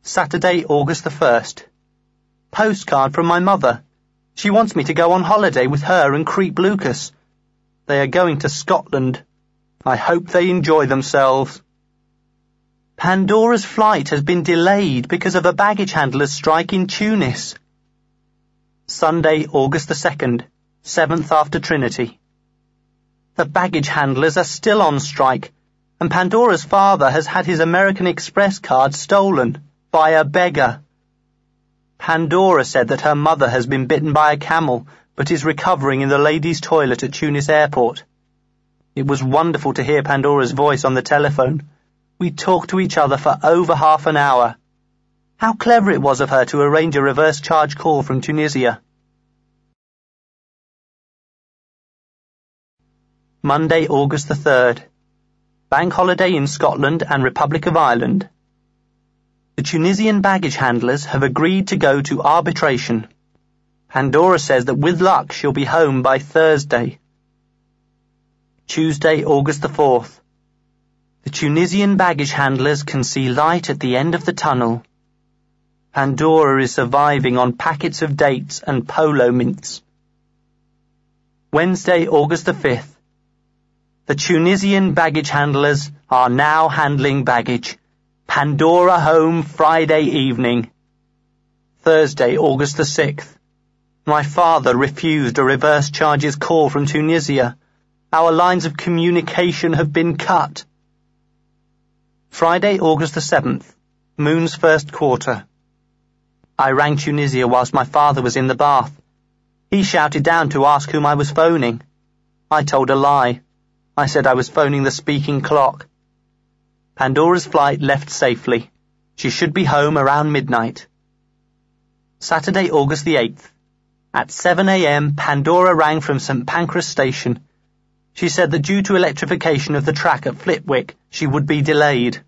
Saturday, August the 1st. Postcard from my mother. She wants me to go on holiday with her and Creep Lucas. They are going to Scotland. I hope they enjoy themselves. Pandora's flight has been delayed because of a baggage handler's strike in Tunis. Sunday, August the 2nd, 7th after Trinity. The baggage handlers are still on strike, and Pandora's father has had his American Express card stolen by a beggar. Pandora said that her mother has been bitten by a camel, but is recovering in the ladies' toilet at Tunis airport. It was wonderful to hear Pandora's voice on the telephone. We talked to each other for over half an hour. How clever it was of her to arrange a reverse charge call from Tunisia. Monday, August the 3rd. Bank holiday in Scotland and Republic of Ireland. The Tunisian baggage handlers have agreed to go to arbitration. Pandora says that with luck she'll be home by Thursday. Tuesday, August the 4th. The Tunisian baggage handlers can see light at the end of the tunnel. Pandora is surviving on packets of dates and polo mints. Wednesday, August the 5th. The Tunisian baggage handlers are now handling baggage. Pandora home Friday evening. Thursday, August the 6th. My father refused a reverse charges call from Tunisia. Our lines of communication have been cut. Friday, August the 7th. Moon's first quarter. I rang Tunisia whilst my father was in the bath. He shouted down to ask whom I was phoning. I told a lie. I said I was phoning the speaking clock. Pandora's flight left safely. She should be home around midnight. Saturday, August the 8th. At 7 a.m, Pandora rang from St Pancras Station. She said that due to electrification of the track at Flitwick, she would be delayed.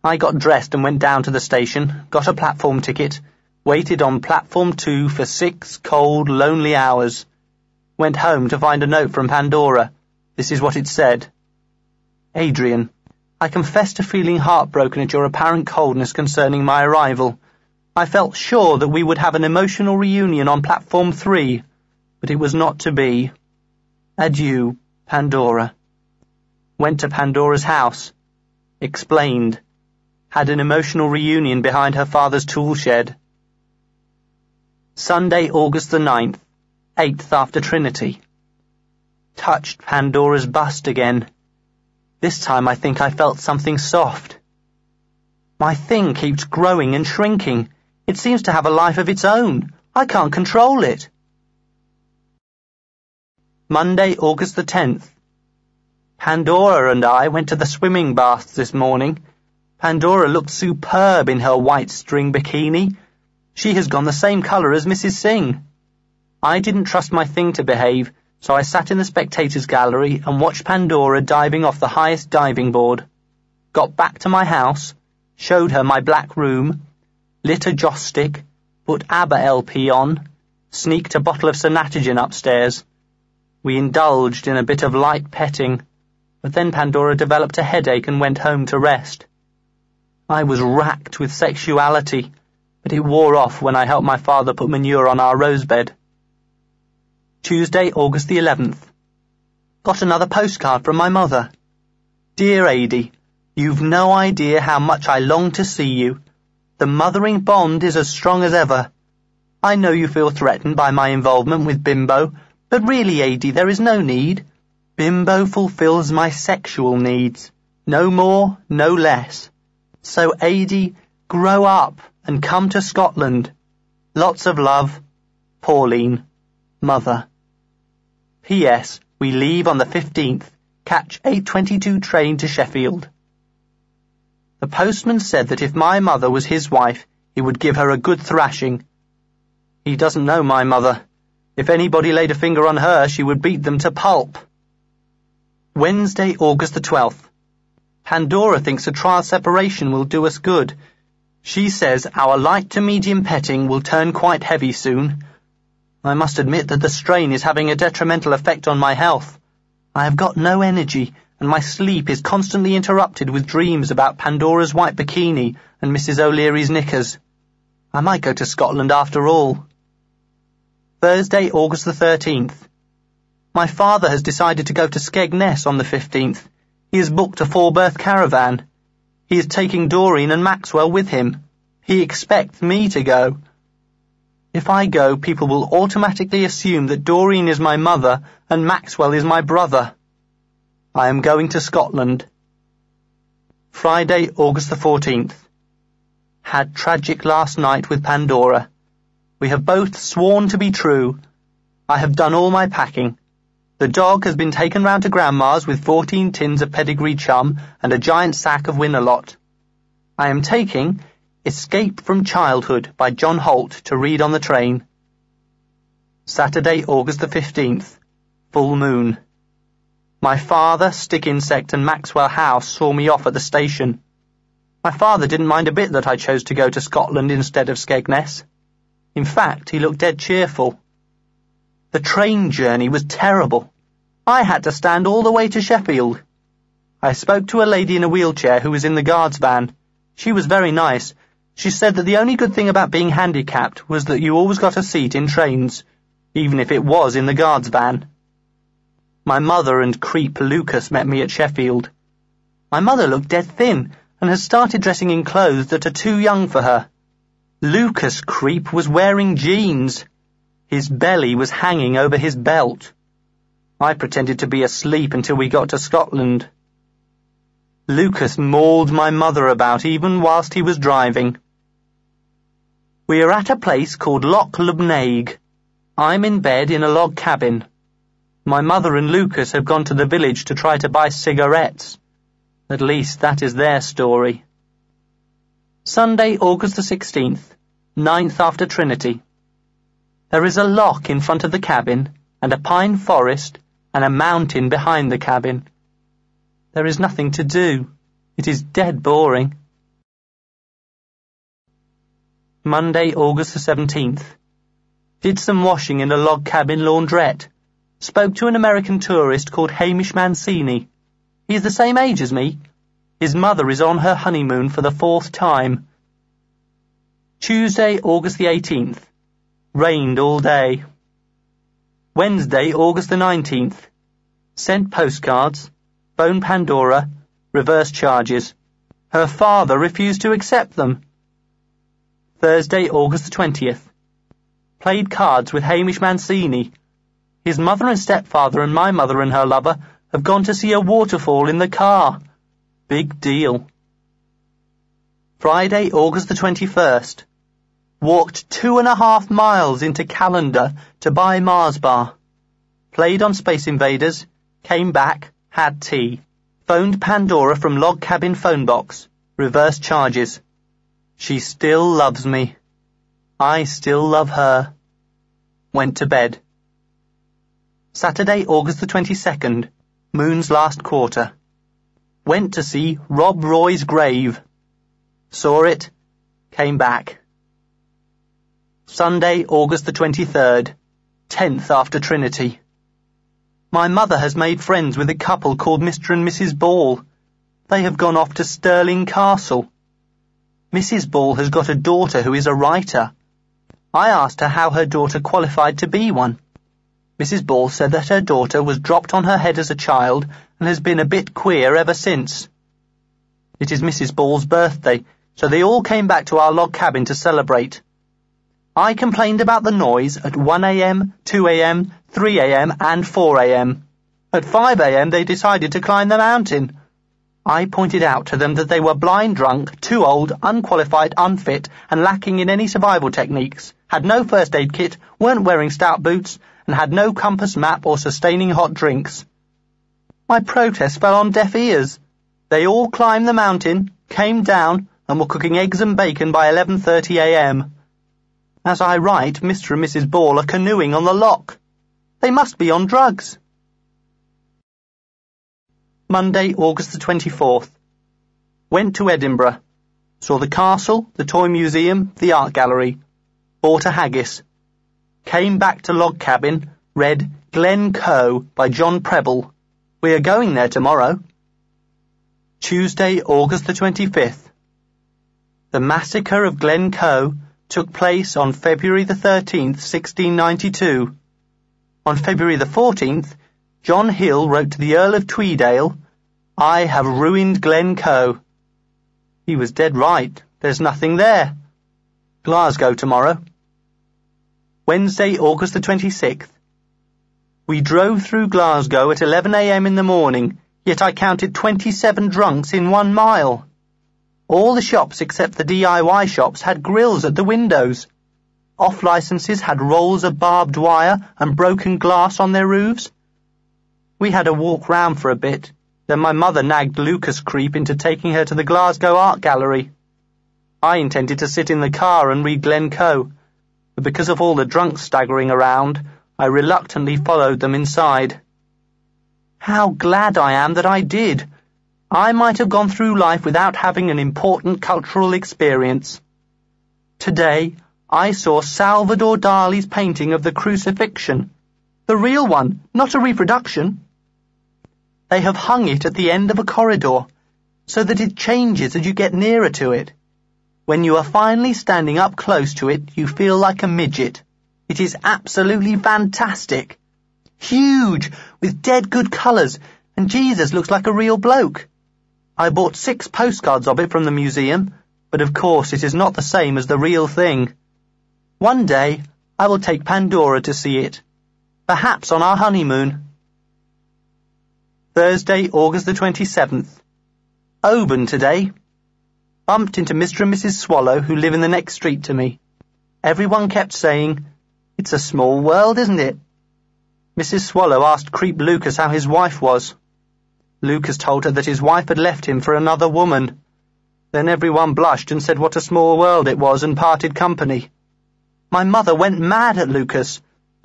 I got dressed and went down to the station, got a platform ticket, waited on platform 2 for 6 cold, lonely hours. Went home to find a note from Pandora. This is what it said. Adrian, I confess to feeling heartbroken at your apparent coldness concerning my arrival. I felt sure that we would have an emotional reunion on platform 3, but it was not to be. Adieu, Pandora. Went to Pandora's house. Explained. Had an emotional reunion behind her father's tool shed. Sunday, August the 9th, 8th after Trinity. Touched Pandora's bust again. This time I think I felt something soft. My thing keeps growing and shrinking. It seems to have a life of its own. I can't control it. Monday, August the 10th. Pandora and I went to the swimming baths this morning. Pandora looked superb in her white string bikini. She has gone the same colour as Mrs. Singh. I didn't trust my thing to behave, so I sat in the spectators' gallery and watched Pandora diving off the highest diving board. Got back to my house, showed her my black room, lit a joss stick, put ABBA LP on, sneaked a bottle of Sonatogen upstairs. We indulged in a bit of light petting, but then Pandora developed a headache and went home to rest. I was racked with sexuality, but it wore off when I helped my father put manure on our rose bed. Tuesday, August the 11th. Got another postcard from my mother. Dear Adi, you've no idea how much I long to see you. The mothering bond is as strong as ever. I know you feel threatened by my involvement with Bimbo, but really, Adi, there is no need. Bimbo fulfills my sexual needs. No more, no less. So, Adi, grow up and come to Scotland. Lots of love. Pauline. Mother. P.S. We leave on the 15th. Catch 8:22 train to Sheffield. The postman said that if my mother was his wife, he would give her a good thrashing. He doesn't know my mother. If anybody laid a finger on her, she would beat them to pulp. Wednesday, August the 12th. Pandora thinks a trial separation will do us good. She says our light to medium petting will turn quite heavy soon. I must admit that the strain is having a detrimental effect on my health. I have got no energy and my sleep is constantly interrupted with dreams about Pandora's white bikini and Mrs. O'Leary's knickers. I might go to Scotland after all. Thursday, August the 13th. My father has decided to go to Skegness on the 15th. He has booked a 4-berth caravan. He is taking Doreen and Maxwell with him. He expects me to go. If I go, people will automatically assume that Doreen is my mother and Maxwell is my brother. I am going to Scotland. Friday, August the 14th. Had tragic last night with Pandora. We have both sworn to be true. I have done all my packing. The dog has been taken round to Grandma's with 14 tins of pedigree chum and a giant sack of Winalot. I am taking Escape from Childhood by John Holt to read on the train. Saturday, August the 15th. Full moon. My father, Stick Insect and Maxwell House saw me off at the station. My father didn't mind a bit that I chose to go to Scotland instead of Skegness. In fact, he looked dead cheerful. The train journey was terrible. I had to stand all the way to Sheffield. I spoke to a lady in a wheelchair who was in the guards van. She was very nice. She said that the only good thing about being handicapped was that you always got a seat in trains, even if it was in the guards van. My mother and creep Lucas met me at Sheffield. My mother looked dead thin and has started dressing in clothes that are too young for her. Lucas creep was wearing jeans. His belly was hanging over his belt. I pretended to be asleep until we got to Scotland. Lucas mauled my mother about even whilst he was driving. We are at a place called Loch Lubnaig. I'm in bed in a log cabin. My mother and Lucas have gone to the village to try to buy cigarettes. At least that is their story. Sunday, August the 16th, 9th after Trinity. There is a loch in front of the cabin, and a pine forest, and a mountain behind the cabin. There is nothing to do. It is dead boring. Monday, August the 17th. Did some washing in a log cabin laundrette. Spoke to an American tourist called Hamish Mancini. He is the same age as me. His mother is on her honeymoon for the 4th time. Tuesday, August the 18th. Rained all day. Wednesday, August the 19th. Sent postcards. Phoned Pandora. Reversed charges. Her father refused to accept them. Thursday, August the 20th. Played cards with Hamish Mancini. His mother and stepfather and my mother and her lover have gone to see a waterfall in the car. Big deal. Friday, August the 21st. Walked 2.5 miles into Callender to buy Mars bar. Played on Space Invaders. Came back. Had tea. Phoned Pandora from log cabin phone box. Reversed charges. She still loves me. I still love her. Went to bed. Saturday, August the 22nd. Moon's last quarter. Went to see Rob Roy's grave. Saw it. Came back. Sunday, August the 23rd. 10th after Trinity. My mother has made friends with a couple called Mr. and Mrs. Ball. They have gone off to Stirling Castle. Mrs. Ball has got a daughter who is a writer. I asked her how her daughter qualified to be one. Mrs. Ball said that her daughter was dropped on her head as a child and has been a bit queer ever since. It is Mrs. Ball's birthday, so they all came back to our log cabin to celebrate. I complained about the noise at 1 a.m., 2 a.m., 3 a.m. and 4 a.m. At 5 a.m. they decided to climb the mountain. I pointed out to them that they were blind drunk, too old, unqualified, unfit, and lacking in any survival techniques, had no first aid kit, weren't wearing stout boots, and had no compass map or sustaining hot drinks. My protest fell on deaf ears. They all climbed the mountain, came down, and were cooking eggs and bacon by 11:30 a.m. As I write, Mr. and Mrs. Ball are canoeing on the loch. They must be on drugs. Monday, August the 24th. Went to Edinburgh. Saw the castle, the toy museum, the art gallery. Bought a haggis. Came back to log cabin, read Glen Coe by John Preble. We are going there tomorrow. Tuesday, August the 25th. The massacre of Glencoe took place on February the 13th, 1692. On February the 14th, John Hill wrote to the Earl of Tweedale, "I have ruined Glencoe." He was dead right. There's nothing there. Glasgow tomorrow. Wednesday, August the 26th. We drove through Glasgow at 11 a.m. in the morning, yet I counted 27 drunks in 1 mile. All the shops except the DIY shops had grills at the windows. Off-licenses had rolls of barbed wire and broken glass on their roofs. We had a walk round for a bit. Then my mother nagged Lucas Creep into taking her to the Glasgow Art Gallery. I intended to sit in the car and read Glencoe, but because of all the drunks staggering around, I reluctantly followed them inside. How glad I am that I did. I might have gone through life without having an important cultural experience. Today, I saw Salvador Dali's painting of the Crucifixion. The real one, not a reproduction. They have hung it at the end of a corridor, so that it changes as you get nearer to it. When you are finally standing up close to it, you feel like a midget. It is absolutely fantastic. Huge, with dead good colours, and Jesus looks like a real bloke. I bought 6 postcards of it from the museum, but of course it is not the same as the real thing. One day I will take Pandora to see it, perhaps on our honeymoon. Thursday, August the 27th. Oban today. Bumped into Mr. and Mrs. Swallow, who live in the next street to me. Everyone kept saying, "It's a small world, isn't it?" Mrs. Swallow asked Creep Lucas how his wife was. Lucas told her that his wife had left him for another woman. Then everyone blushed and said what a small world it was and parted company. My mother went mad at Lucas.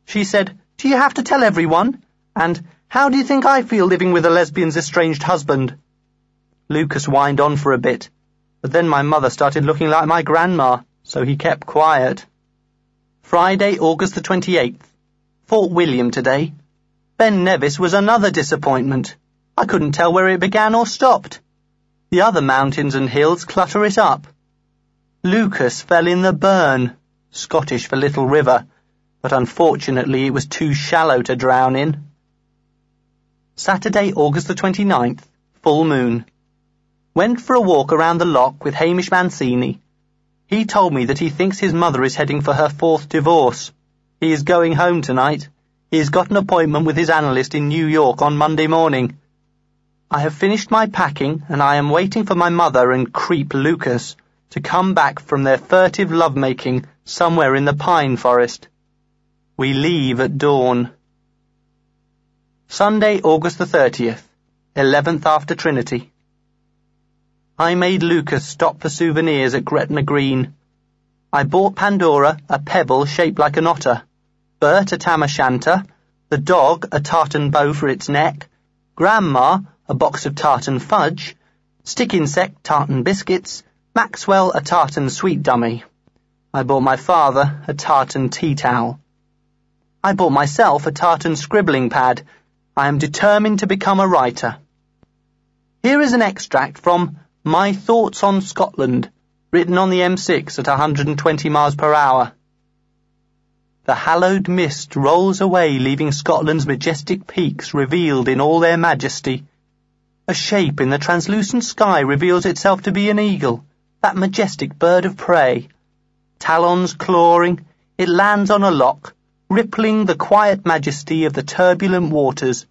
She said, "Do you have to tell everyone?" And, "How do you think I feel living with a lesbian's estranged husband?" Lucas whined on for a bit, but then my mother started looking like my grandma, so he kept quiet. Friday, August the 28th. Fort William today. Ben Nevis was another disappointment. I couldn't tell where it began or stopped. The other mountains and hills clutter it up. Lucas fell in the Burn, Scottish for little river, but unfortunately it was too shallow to drown in. Saturday, August the 29th. Full moon. Went for a walk around the loch with Hamish Mancini. He told me that he thinks his mother is heading for her 4th divorce. He is going home tonight. He has got an appointment with his analyst in New York on Monday morning. I have finished my packing, and I am waiting for my mother and Creep Lucas to come back from their furtive lovemaking somewhere in the pine forest. We leave at dawn. Sunday, August the 30th, 11th after Trinity. I made Lucas stop for souvenirs at Gretna Green. I bought Pandora a pebble shaped like an otter, Bert a tam o' shanter, the dog a tartan bow for its neck, Grandma a box of tartan fudge, Stick Insect tartan biscuits, Maxwell a tartan sweet dummy. I bought my father a tartan tea towel. I bought myself a tartan scribbling pad. I am determined to become a writer. Here is an extract from My Thoughts on Scotland, written on the M6 at 120 miles per hour. The hallowed mist rolls away, leaving Scotland's majestic peaks revealed in all their majesty. A shape in the translucent sky reveals itself to be an eagle, that majestic bird of prey. Talons clawing, it lands on a loch, rippling the quiet majesty of the turbulent waters.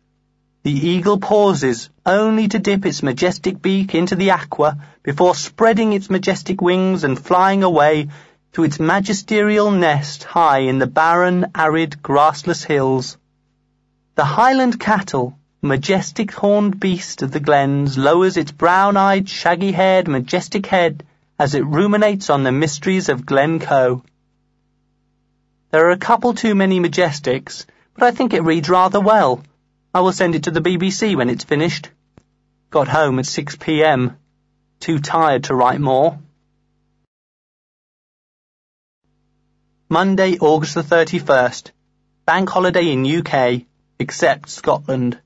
The eagle pauses, only to dip its majestic beak into the aqua before spreading its majestic wings and flying away to its magisterial nest high in the barren, arid, grassless hills. The Highland cattle, majestic horned beast of the glens, lowers its brown-eyed, shaggy-haired, majestic head as it ruminates on the mysteries of Glencoe. There are a couple too many majestics, but I think it reads rather well. I will send it to the BBC when it's finished. Got home at 6 p.m. Too tired to write more. Monday, August the 31st. Bank holiday in UK, except Scotland.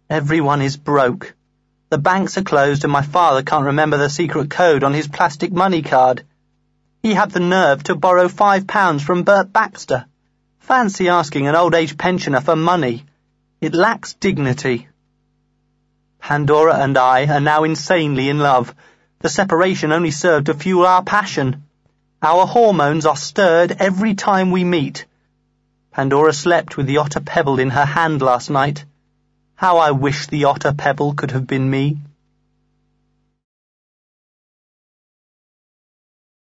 Everyone is broke. The banks are closed and my father can't remember the secret code on his plastic money card. He had the nerve to borrow £5 from Bert Baxter. Fancy asking an old-age pensioner for money. It lacks dignity. Pandora and I are now insanely in love. The separation only served to fuel our passion. Our hormones are stirred every time we meet. Pandora slept with the otter pebble in her hand last night. How I wish the otter pebble could have been me.